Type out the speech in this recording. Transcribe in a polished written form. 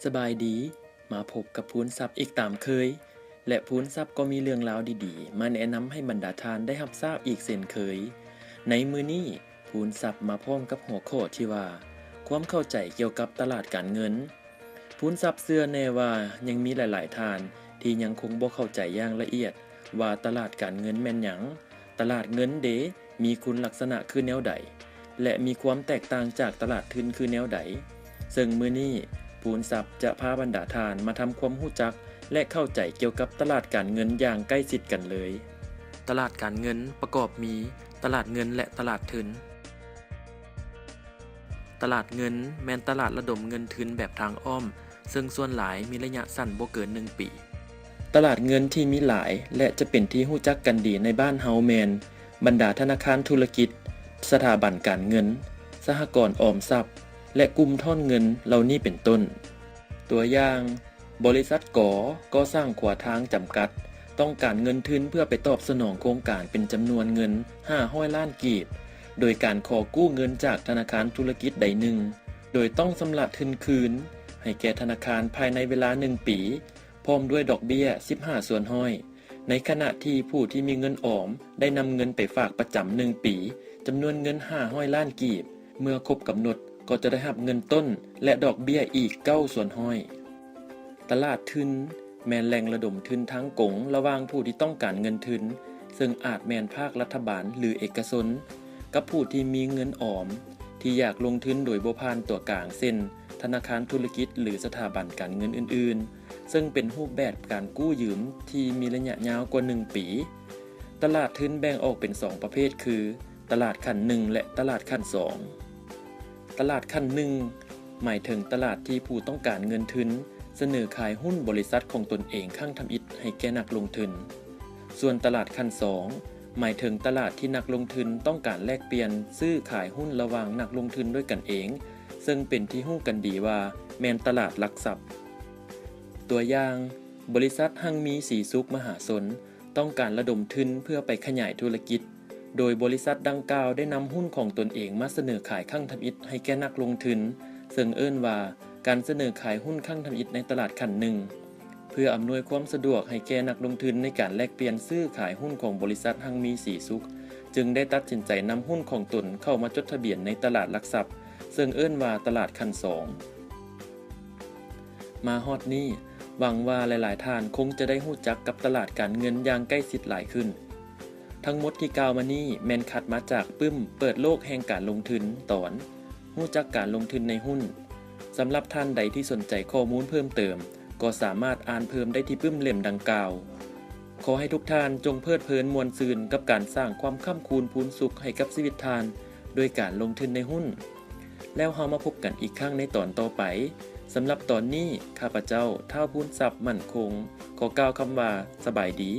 สบายดีมาพบกับพูนทรัพย์อีกตามเคยและพูนทรัพย์ก็มีเรื่องราวดีๆมาแนะนำให้บรรดาทานได้รับทราบอีกเช่นเคยในมื้อนี้พูนทรัพย์มาพร้อมกับหัวข้อที่ว่าความเข้าใจเกี่ยวกับตลาดการเงินพูนทรัพย์เชื่อแน่ว่ายังมีหลายๆทานที่ยังคงบ่เข้าใจอย่างละเอียดว่าตลาดการเงินแม่นหยังตลาดเงินเดมีคุณลักษณะคือแนวใดและมีความแตกต่างจากตลาดทุนคือแนวใดซึ่งมื้อนี้พูนทรัพย์จะพาบรรดาทานมาทำความรู้จักและเข้าใจเกี่ยวกับตลาดการเงินอย่างใกล้ชิดกันเลย ตลาดการเงินประกอบมีตลาดเงินและตลาดทุน ตลาดเงินแม่นตลาดระดมเงินทุนแบบทางอ้อมซึ่งส่วนหลายมีระยะสั้นบ่เกิน1 ปี ตลาดเงินที่มีหลายและจะเป็นที่รู้จักกันดีในบ้านเฮาแมนบรรดาธนาคารธุรกิจสถาบันการเงินสหกรณ์ออมทรัพย์และกลุ่มท่อนเงินเหล่านี้เป็นต้นตัวอย่างบริษัทก่อสร้างขวาทางจำกัดต้องการเงินทุนเพื่อไปตอบสนองโครงการเป็นจำนวนเงิน500 ล้านกีบโดยการขอกู้เงินจากธนาคารธุรกิจใดหนึ่งโดยต้องชำระทุนคืนให้แก่ธนาคารภายในเวลา1 ปีพร้อมด้วยดอกเบี้ย15 ส่วนห้อยในขณะที่ผู้ที่มีเงินออมได้นำเงินไปฝากประจำ1 ปีจำนวนเงิน500 ล้านกีบเมื่อครบกำหนดก็จะได้รับเงินต้นและดอกเบี้ยอีก9 ส่วนห้อยตลาดทุนแม่นแหล่งระดมทุนทั้งกงระหว่างผู้ที่ต้องการเงินทุนซึ่งอาจแม่นภาครัฐบาลหรือเอกชนกับผู้ที่มีเงินออมที่อยากลงทุนโดยบ่ผ่านตัวกลางเช่นธนาคารธุรกิจหรือสถาบันการเงินอื่นๆซึ่งเป็นรูปแบบการกู้ยืมที่มีระยะยาวกว่า1 ปีตลาดทุนแบ่งออกเป็น2 ประเภทคือตลาดขั้น1และตลาดขั้น2ตลาดขั้น1หมายถึงตลาดที่ผู้ต้องการเงินทุนเสนอขายหุ้นบริษัทของตนเองข้างทำอิฐให้แก่นักลงทุนส่วนตลาดขั้น2หมายถึงตลาดที่นักลงทุนต้องการแลกเปลี่ยนซื้อขายหุ้นระหว่างนักลงทุนด้วยกันเองซึ่งเป็นที่รู้กันดีว่าแม่นตลาดหลักทรัพย์ตัวอย่างบริษัทหังมีสีสุขมหาชนต้องการระดมทุนเพื่อไปขยายธุรกิจโดยบริษัทดังกล่าวได้นำหุ้นของตนเองมาเสนอขายข้างทำอิฐให้แก่นักลงทุนซึ่งเอิ้นว่าการเสนอขายหุ้นข้างทำอิฐในตลาดขั้น1เพื่ออำนวยความสะดวกให้แก่นักลงทุนในการแลกเปลี่ยนซื้อขายหุ้นของบริษัทหังมีสีสุขจึงได้ตัดสินใจนำหุ้นของตนเข้ามาจดทะเบียนในตลาดหลักทรัพย์ซึ่งเอิ้นว่าตลาดขั้น2มาฮอดนี้หวังว่าหลายๆท่านคงจะได้รู้จักกับตลาดการเงินอย่างใกล้ชิดหลายขึ้นทั้งหมดที่กล่าวมานี้แม่นคัดมาจากปึ้มเปิดโลกแห่งการลงทุนตอนรู้จักการลงทุนในหุ้นสำหรับท่านใดที่สนใจข้อมูลเพิ่มเติมก็สามารถอ่านเพิ่มได้ที่ปึ้มเล่มดังกล่าวขอให้ทุกท่านจงเพลิดเพลินม่วนซื่นกับการสร้างความค่ำคูณพูนสุขให้กับชีวิตท่านโดยการลงทุนในหุ้นแล้วเรามาพบกันอีกครั้งในตอนต่อไปสำหรับตอนนี้ข้าพเจ้าท้าวพูนทรัพย์มั่นคงขอกล่าวคำว่าสบายดี